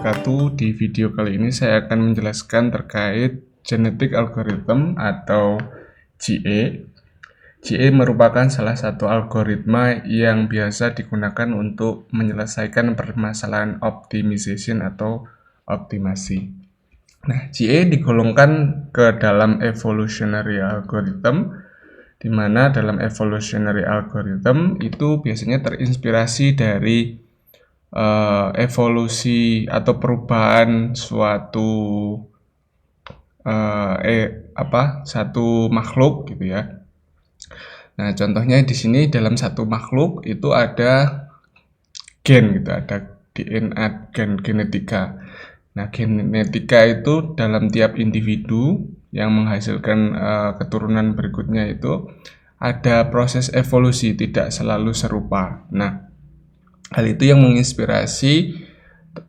wabarakatuh. Di video kali ini saya akan menjelaskan terkait genetic algorithm atau GA. GA merupakan salah satu algoritma yang biasa digunakan untuk menyelesaikan permasalahan optimization atau optimasi. Nah, GA digolongkan ke dalam evolutionary algorithm, di mana dalam evolutionary algorithm itu biasanya terinspirasi dari evolusi atau perubahan suatu satu makhluk gitu ya. Nah, contohnya di sini dalam satu makhluk itu ada gen gitu, ada DNA, gen genetika. Nah, genetika itu dalam tiap individu yang menghasilkan keturunan berikutnya itu ada proses evolusi, tidak selalu serupa. Nah, hal itu yang menginspirasi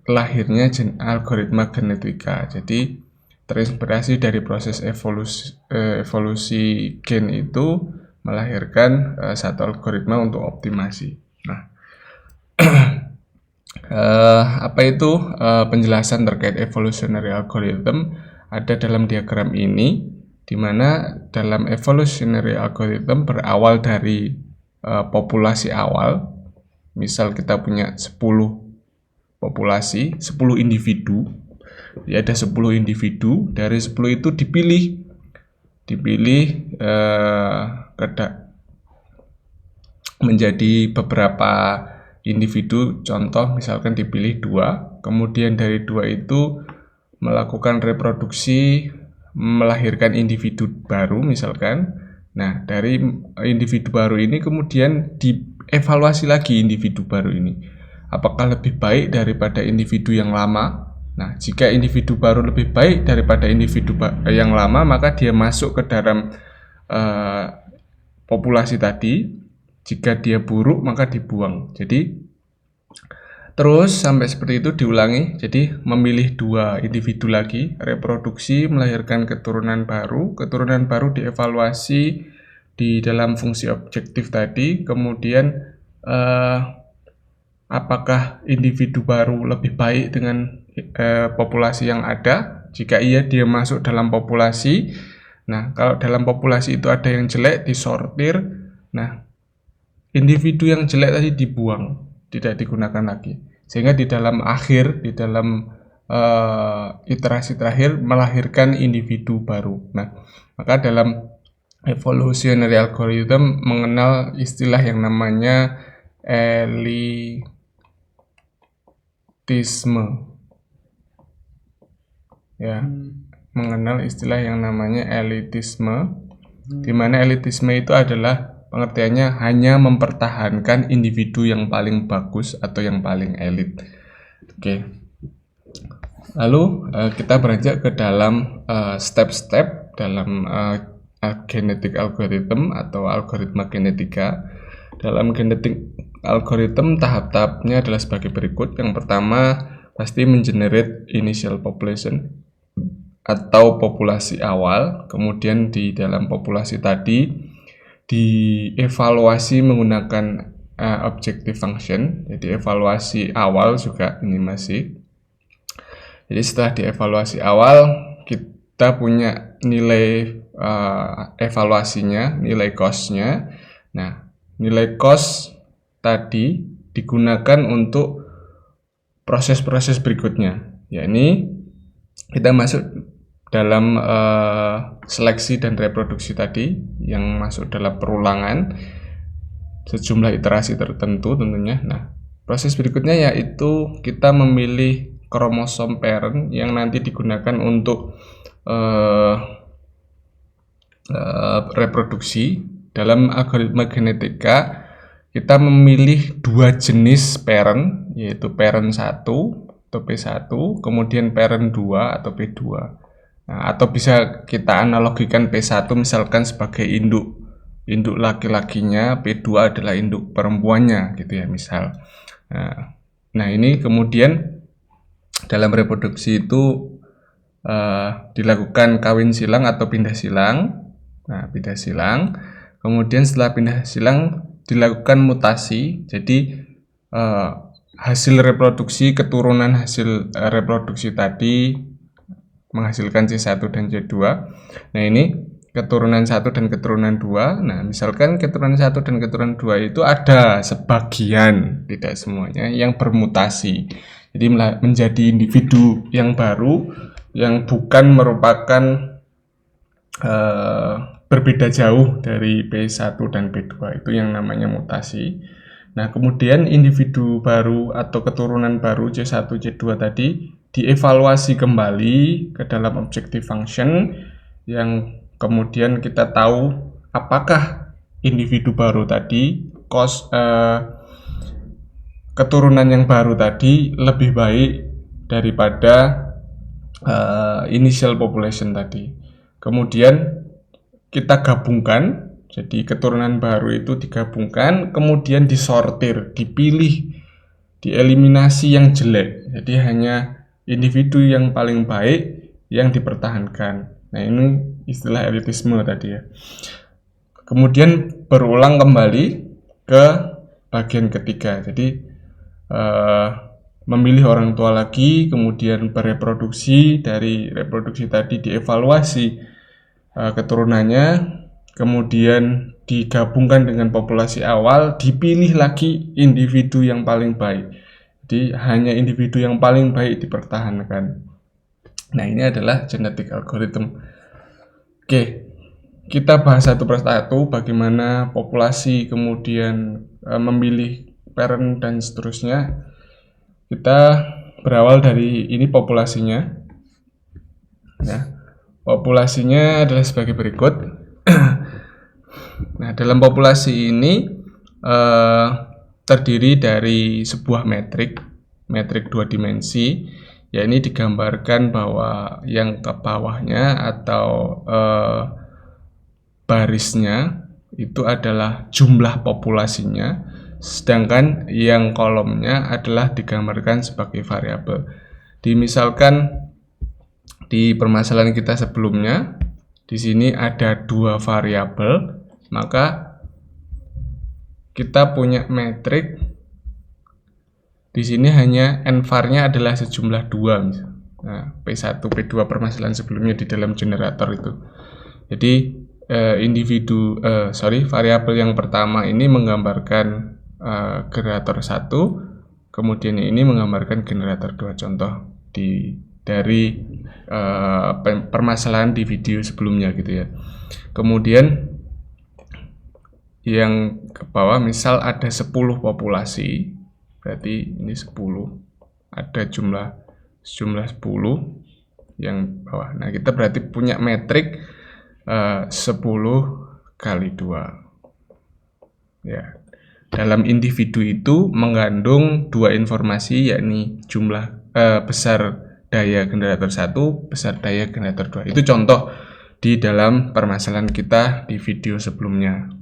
lahirnya algoritma genetika. Jadi terinspirasi dari proses evolusi gen itu melahirkan satu algoritma untuk optimasi. Nah, apa itu penjelasan terkait evolutionary algorithm ada dalam diagram ini, di mana dalam evolutionary algorithm berawal dari populasi awal. Misal kita punya 10 populasi, 10 individu. Ya, ada 10 individu, dari 10 itu dipilih menjadi beberapa individu. Contoh misalkan dipilih 2, kemudian dari 2 itu melakukan reproduksi, melahirkan individu baru misalkan. Nah, dari individu baru ini kemudian dievaluasi lagi individu baru ini. Apakah lebih baik daripada individu yang lama? Nah, jika individu baru lebih baik daripada individu yang lama, maka dia masuk ke dalam populasi tadi. Jika dia buruk, maka dibuang. Jadi, terus sampai seperti itu diulangi. Jadi, memilih 2 individu lagi, reproduksi, melahirkan keturunan baru dievaluasi di dalam fungsi objektif tadi. Kemudian apakah individu baru lebih baik dengan populasi yang ada? Jika iya, dia masuk dalam populasi. Nah, kalau dalam populasi itu ada yang jelek, disortir. Nah, individu yang jelek tadi dibuang, tidak digunakan lagi. Sehingga di dalam iterasi terakhir melahirkan individu baru. Nah, maka dalam evolutionary algorithm mengenal istilah yang namanya elitisme. Ya, mengenal istilah yang namanya elitisme, di mana elitisme itu adalah pengertiannya hanya mempertahankan individu yang paling bagus atau yang paling elit. Oke. Lalu kita beranjak ke dalam step-step dalam genetic algorithm atau algoritma genetika. Dalam genetic algorithm tahap-tahapnya adalah sebagai berikut. Yang pertama pasti mengenerate initial population atau populasi awal. Kemudian di dalam populasi tadi dievaluasi menggunakan objective function. Jadi evaluasi awal juga ini masih. Jadi setelah dievaluasi awal, kita punya nilai evaluasinya, nilai cost-nya. Nah, nilai cost tadi digunakan untuk proses-proses berikutnya. Yakni kita masuk dalam seleksi dan reproduksi tadi yang masuk dalam perulangan sejumlah iterasi tertentu tentunya. Nah, proses berikutnya yaitu kita memilih kromosom parent yang nanti digunakan untuk reproduksi. Dalam algoritma genetika kita memilih 2 jenis parent, yaitu parent 1 atau P1, kemudian parent 2 atau P2. Nah, atau bisa kita analogikan P1 misalkan sebagai induk laki-lakinya, P2 adalah induk perempuannya gitu ya misal. Nah, ini kemudian dalam reproduksi itu dilakukan kawin silang atau pindah silang. Nah, pindah silang. Kemudian setelah pindah silang dilakukan mutasi. Jadi hasil reproduksi, keturunan hasil reproduksi tadi menghasilkan C1 dan C2. Nah, ini keturunan 1 dan keturunan 2. Nah, misalkan keturunan 1 dan keturunan 2 itu ada sebagian, tidak semuanya, yang bermutasi. Jadi menjadi individu yang baru yang bukan merupakan berbeda jauh dari P1 dan P2, itu yang namanya mutasi. Nah, kemudian individu baru atau keturunan baru C1, C2 tadi dievaluasi kembali ke dalam objective function yang kemudian kita tahu apakah individu baru tadi, keturunan yang baru tadi lebih baik daripada initial population tadi. Kemudian kita gabungkan, jadi keturunan baru itu digabungkan, kemudian disortir, dipilih, dieliminasi yang jelek. Jadi hanya individu yang paling baik yang dipertahankan. Nah, ini istilah elitisme tadi ya. Kemudian berulang kembali ke bagian ketiga. Jadi memilih orang tua lagi, kemudian bereproduksi, dari reproduksi tadi dievaluasi keturunannya, kemudian digabungkan dengan populasi awal, dipilih lagi individu yang paling baik. Jadi hanya individu yang paling baik dipertahankan. Nah, ini adalah genetic algorithm. Oke, kita bahas satu persatu bagaimana populasi kemudian memilih parent dan seterusnya. Kita berawal dari ini populasinya. Nah, populasinya adalah sebagai berikut. Nah, dalam populasi ini terdiri dari sebuah metrik 2 dimensi. Ya, ini digambarkan bahwa yang ke bawahnya atau barisnya itu adalah jumlah populasinya, sedangkan yang kolomnya adalah digambarkan sebagai variabel. Misalkan di permasalahan kita sebelumnya, di sini ada 2 variabel, maka kita punya metrik di sini hanya n-var-nya adalah sejumlah 2. Nah, P1, P2 permasalahan sebelumnya di dalam generator itu. Jadi variabel yang pertama ini menggambarkan generator 1, kemudian ini menggambarkan generator 2. Contoh dari permasalahan di video sebelumnya gitu ya. Kemudian yang ke bawah misal ada 10 populasi, berarti ini 10, ada jumlah 10 yang bawah. Nah, kita berarti punya metrik 10 kali 2 ya. Dalam individu itu mengandung 2 informasi, yakni jumlah besar daya generator 1, besar daya generator 2. Itu contoh di dalam permasalahan kita di video sebelumnya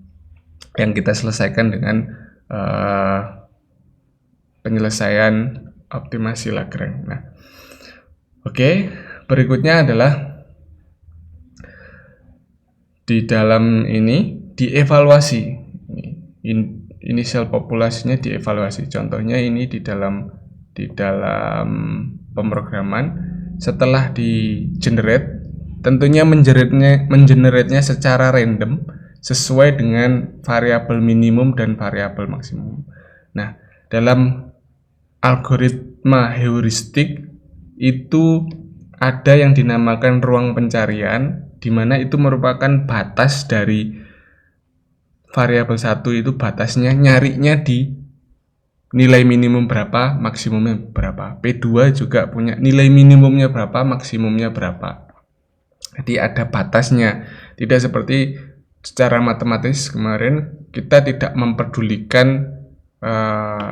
yang kita selesaikan dengan penyelesaian optimasi Lagrange. Nah, oke, berikutnya adalah di dalam ini dievaluasi. Initial populasinya dievaluasi. Contohnya ini di dalam pemrograman, setelah di generate, tentunya mengenerate-nya secara random sesuai dengan variabel minimum dan variabel maksimum. Nah, dalam algoritma heuristik itu ada yang dinamakan ruang pencarian, di mana itu merupakan batas dari variabel 1, itu batasnya nyarinya di nilai minimum berapa, maksimumnya berapa. P2 juga punya nilai minimumnya berapa, maksimumnya berapa. Jadi ada batasnya. Tidak seperti secara matematis kemarin, kita tidak mempedulikan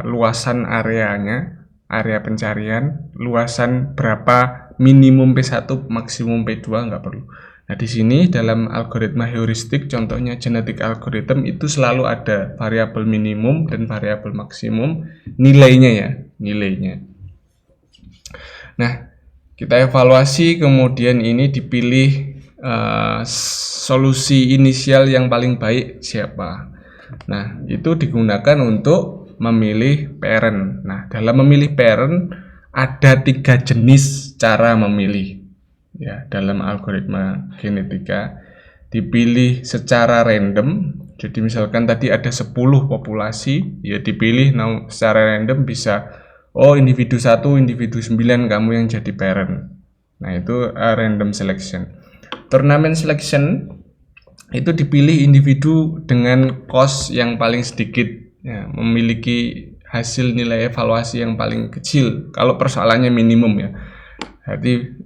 luasan areanya, area pencarian, luasan berapa minimum P1, maksimum P2, nggak perlu. Nah, di sini dalam algoritma heuristik, contohnya genetic algorithm, itu selalu ada variabel minimum dan variabel maksimum, nilainya. Nah, kita evaluasi, kemudian ini dipilih solusi inisial yang paling baik siapa. Nah, itu digunakan untuk memilih parent. Nah, dalam memilih parent ada 3 jenis cara memilih. Ya, dalam algoritma genetika dipilih secara random. Jadi misalkan tadi ada 10 populasi, ya dipilih secara random bisa individu 1, individu 9 kamu yang jadi parent. Nah, itu random selection. Turnamen selection itu dipilih individu dengan cost yang paling sedikit, ya, memiliki hasil nilai evaluasi yang paling kecil kalau persoalannya minimum, ya. Jadi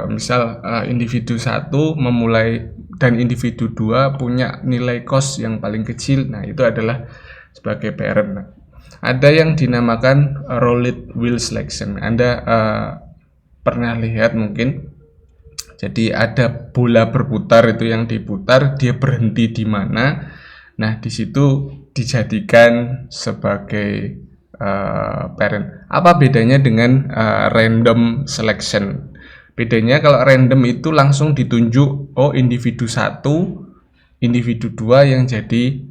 misal individu 1 memulai dan individu 2 punya nilai cost yang paling kecil, nah itu adalah sebagai parent. Nah, ada yang dinamakan roulette wheel selection. Anda pernah lihat mungkin, jadi ada bola berputar, itu yang diputar dia berhenti di mana. Nah, di situ dijadikan sebagai parent. Apa bedanya dengan random selection? Bedanya kalau random itu langsung ditunjuk individu 1, individu 2 yang jadi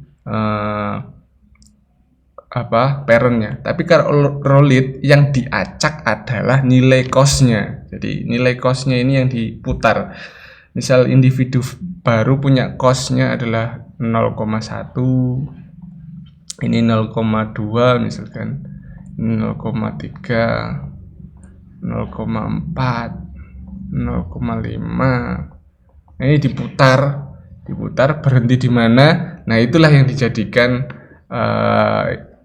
parentnya. Tapi kalau roulette yang diacak adalah nilai cost-nya. Jadi nilai cost-nya ini yang diputar. Misal individu baru punya cost-nya adalah 0,1, ini 0,2 misalkan, 0,3, 0,4, 0,5. Nah, ini diputar berhenti di mana. Nah, itulah yang dijadikan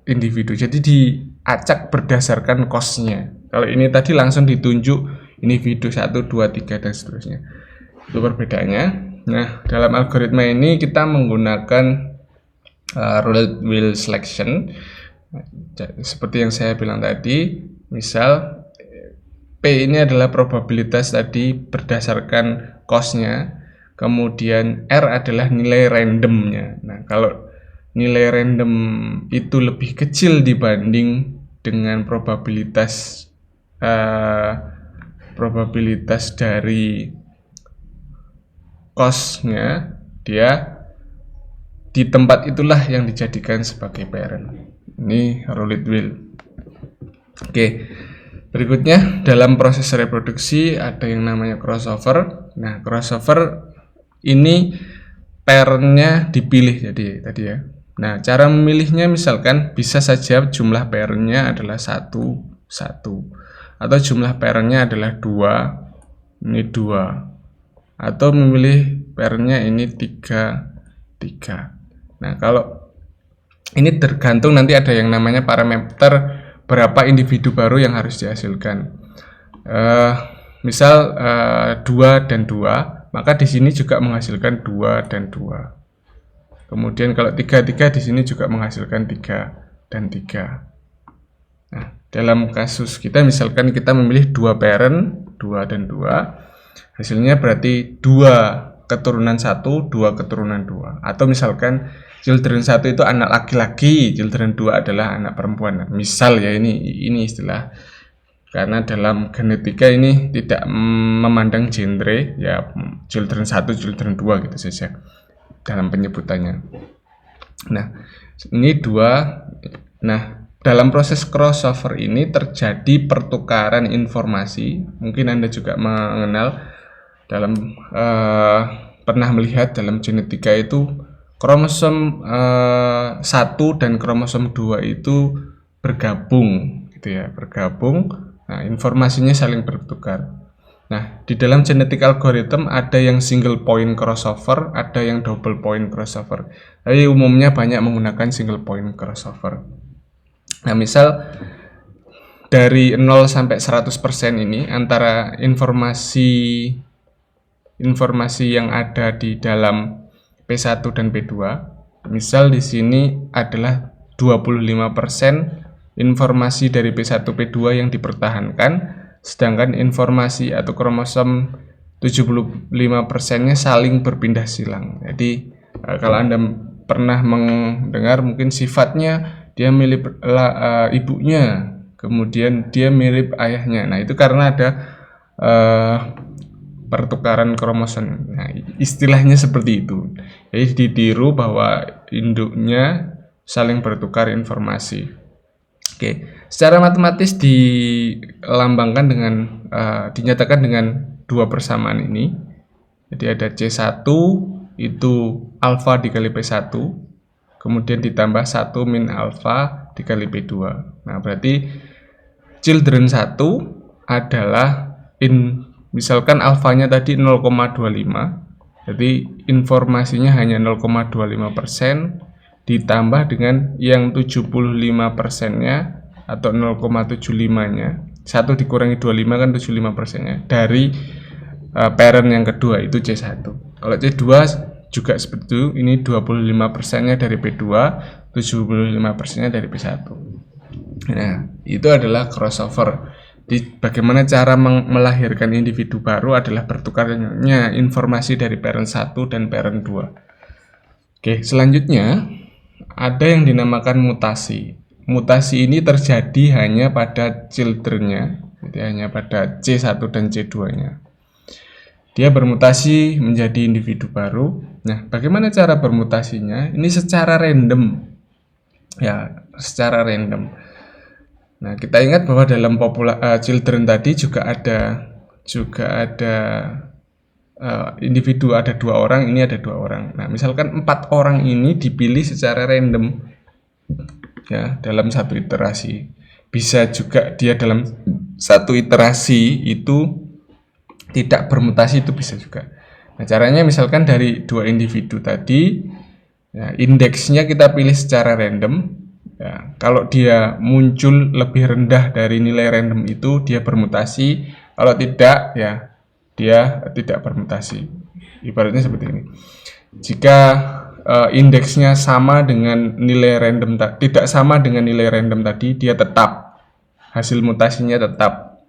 individu. Jadi diacak berdasarkan cost-nya. Kalau ini tadi langsung ditunjuk individu 1, 2, 3 dan seterusnya. Itu perbedaannya. Nah, dalam algoritma ini kita menggunakan roulette wheel selection. Seperti yang saya bilang tadi, misal P ini adalah probabilitas tadi berdasarkan cost-nya, kemudian R adalah nilai randomnya. Nah, kalau nilai random itu lebih kecil dibanding dengan probabilitas dari cost-nya, dia di tempat itulah yang dijadikan sebagai parent. Ini roulette wheel. Oke, berikutnya dalam proses reproduksi ada yang namanya crossover. Nah, crossover ini parentnya dipilih jadi tadi, ya. Nah, cara memilihnya misalkan bisa saja jumlah parentnya adalah 1, atau jumlah parentnya adalah 2, ini 2, atau memilih parentnya ini 3. Nah, kalau ini tergantung nanti ada yang namanya parameter berapa individu baru yang harus dihasilkan. Misal 2 dan 2, maka di sini juga menghasilkan 2 dan 2. Kemudian kalau 3 di sini juga menghasilkan 3 dan 3. Nah, dalam kasus kita misalkan kita memilih 2 parent, 2 dan 2, hasilnya berarti 2 keturunan 1, 2 keturunan 2. Atau misalkan children 1 itu anak laki-laki, children 2 adalah anak perempuan. Nah, misal ya, ini istilah, karena dalam genetika ini tidak memandang genre, ya children 1, children 2 gitu saja dalam penyebutannya. Nah, ini 2. Nah, dalam proses crossover ini terjadi pertukaran informasi. Mungkin Anda juga mengenal dalam pernah melihat dalam genetika itu kromosom 1 dan kromosom 2 itu bergabung gitu, ya, bergabung. Nah, informasinya saling bertukar. Nah, di dalam genetik algorithm ada yang single point crossover, ada yang double point crossover. Tapi umumnya banyak menggunakan single point crossover. Nah, misal dari 0 sampai 100% ini antara informasi yang ada di dalam P1 dan P2. Misal di sini adalah 25% informasi dari P1 P2 yang dipertahankan, sedangkan informasi atau kromosom 75%-nya saling berpindah silang. Jadi kalau Anda pernah mendengar mungkin sifatnya dia mirip ibunya, kemudian dia mirip ayahnya. Nah, itu karena ada pertukaran kromosom. Nah, istilahnya seperti itu. Jadi ditiru bahwa induknya saling bertukar informasi. Oke, secara matematis dilambangkan dengan dinyatakan dengan dua persamaan ini. Jadi ada C1 itu alfa dikali P1, kemudian ditambah 1 min alfa dikali P2. Nah, berarti children 1 adalah misalkan alfanya tadi 0,25. Jadi informasinya hanya 0,25% ditambah dengan yang 75%-nya atau 0,75-nya. 1 dikurangi 25 kan 75%-nya dari parent yang kedua itu C1. Kalau C2 juga seperti itu, ini 25%-nya dari P2, 75%-nya dari P1. Nah, itu adalah crossover. Bagaimana cara melahirkan individu baru adalah bertukarnya informasi dari parent 1 dan parent 2. Oke, selanjutnya ada yang dinamakan mutasi. Mutasi ini terjadi hanya pada children-nya, jadi hanya pada C1 dan C2-nya. Dia bermutasi menjadi individu baru. Nah, bagaimana cara bermutasinya? Ini secara random. Ya, secara random. Nah, kita ingat bahwa dalam children tadi juga ada individu, ada 2 orang, ini ada 2 orang. Nah, misalkan 4 orang ini dipilih secara random, ya, dalam satu iterasi. Bisa juga dia dalam satu iterasi itu tidak bermutasi, itu bisa juga. Nah, caranya misalkan dari 2 individu tadi, ya, indeksnya kita pilih secara random. Ya, kalau dia muncul lebih rendah dari nilai random itu, dia bermutasi. Kalau tidak, ya dia tidak bermutasi. Ibaratnya seperti ini. Jika indeksnya sama dengan nilai random, tidak sama dengan nilai random tadi, dia tetap, hasil mutasinya tetap.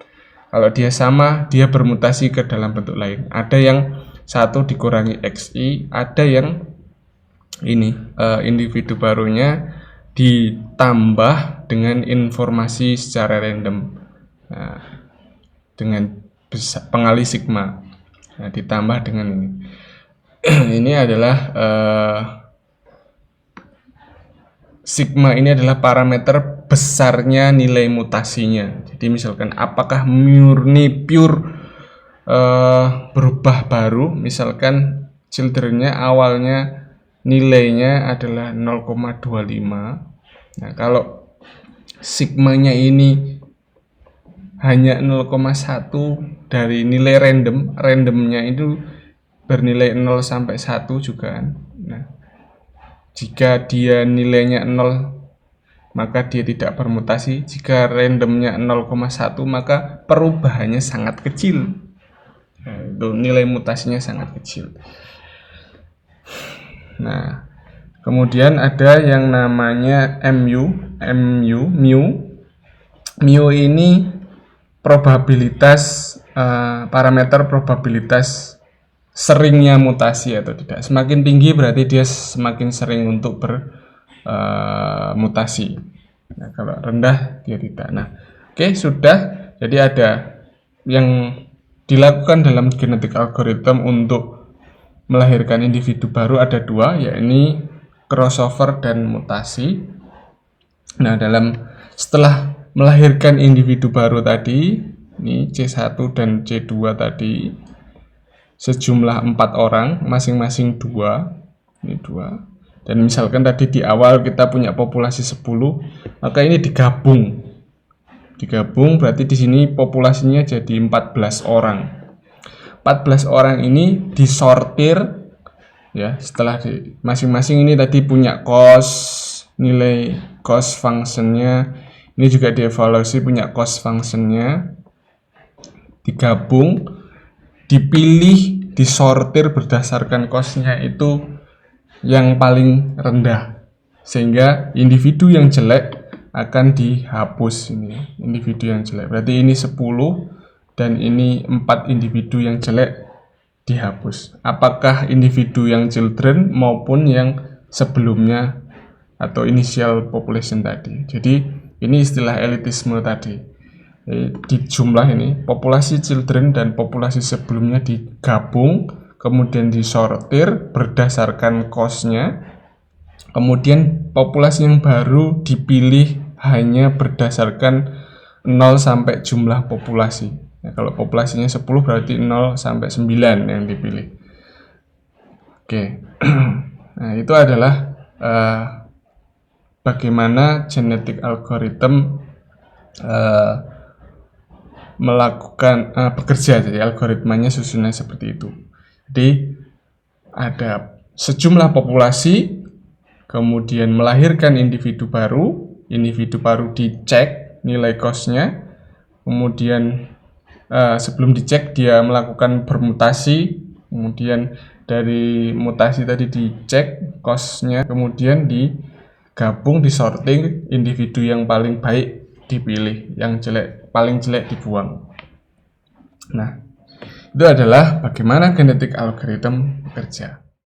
Kalau dia sama, dia bermutasi ke dalam bentuk lain. Ada yang 1 dikurangi XI, ada yang ini individu barunya ditambah dengan informasi secara random, nah, dengan pengali sigma, nah, ditambah dengan ini. Ini adalah sigma ini adalah parameter besarnya nilai mutasinya. Jadi misalkan apakah murni pure berubah baru, misalkan children-nya awalnya nilainya adalah 0,25. Nah, kalau sigmanya ini hanya 0,1 dari nilai randomnya itu bernilai 0 sampai 1 juga kan. Nah, jika dia nilainya 0, maka dia tidak bermutasi. Jika randomnya 0,1, maka perubahannya sangat kecil. Nah, itu nilai mutasinya sangat kecil. Nah, kemudian ada yang namanya mu. Mu ini probabilitas, parameter probabilitas seringnya mutasi atau tidak. Semakin tinggi berarti dia semakin sering untuk bermutasi. Nah, kalau rendah dia tidak. Nah, oke, sudah. Jadi ada yang dilakukan dalam genetik algorithm untuk melahirkan individu baru ada 2, yakni crossover dan mutasi. Nah, setelah melahirkan individu baru tadi, ini C1 dan C2 tadi, sejumlah 4 orang, masing-masing 2, ini 2. Dan misalkan tadi di awal kita punya populasi 10, maka ini digabung berarti di sini populasinya jadi 14 orang. 14 orang ini disortir, ya, setelah masing-masing ini tadi punya nilai cost functionnya, ini juga dievaluasi punya cost functionnya, digabung, dipilih, disortir berdasarkan costnya itu yang paling rendah, sehingga individu yang jelek akan dihapus. Ini individu yang jelek, berarti ini 10 dan ini 4 individu yang jelek dihapus. Apakah individu yang children maupun yang sebelumnya atau initial population tadi. Jadi ini istilah elitisme tadi. Di jumlah ini populasi children dan populasi sebelumnya digabung, kemudian disortir berdasarkan cost-nya. Kemudian populasi yang baru dipilih hanya berdasarkan 0 sampai jumlah populasi. Nah, kalau populasinya 10 berarti 0 sampai 9 yang dipilih. Oke. Nah, itu adalah bagaimana genetic algorithm melakukan bekerja. Jadi algoritmanya susunnya seperti itu. Jadi ada sejumlah populasi, kemudian melahirkan individu baru dicek nilai cost-nya, kemudian sebelum dicek dia melakukan bermutasi, kemudian dari mutasi tadi dicek cost-nya, kemudian digabung, disorting, individu yang paling baik dipilih, yang paling jelek dibuang. Nah, itu adalah bagaimana genetic algorithm bekerja.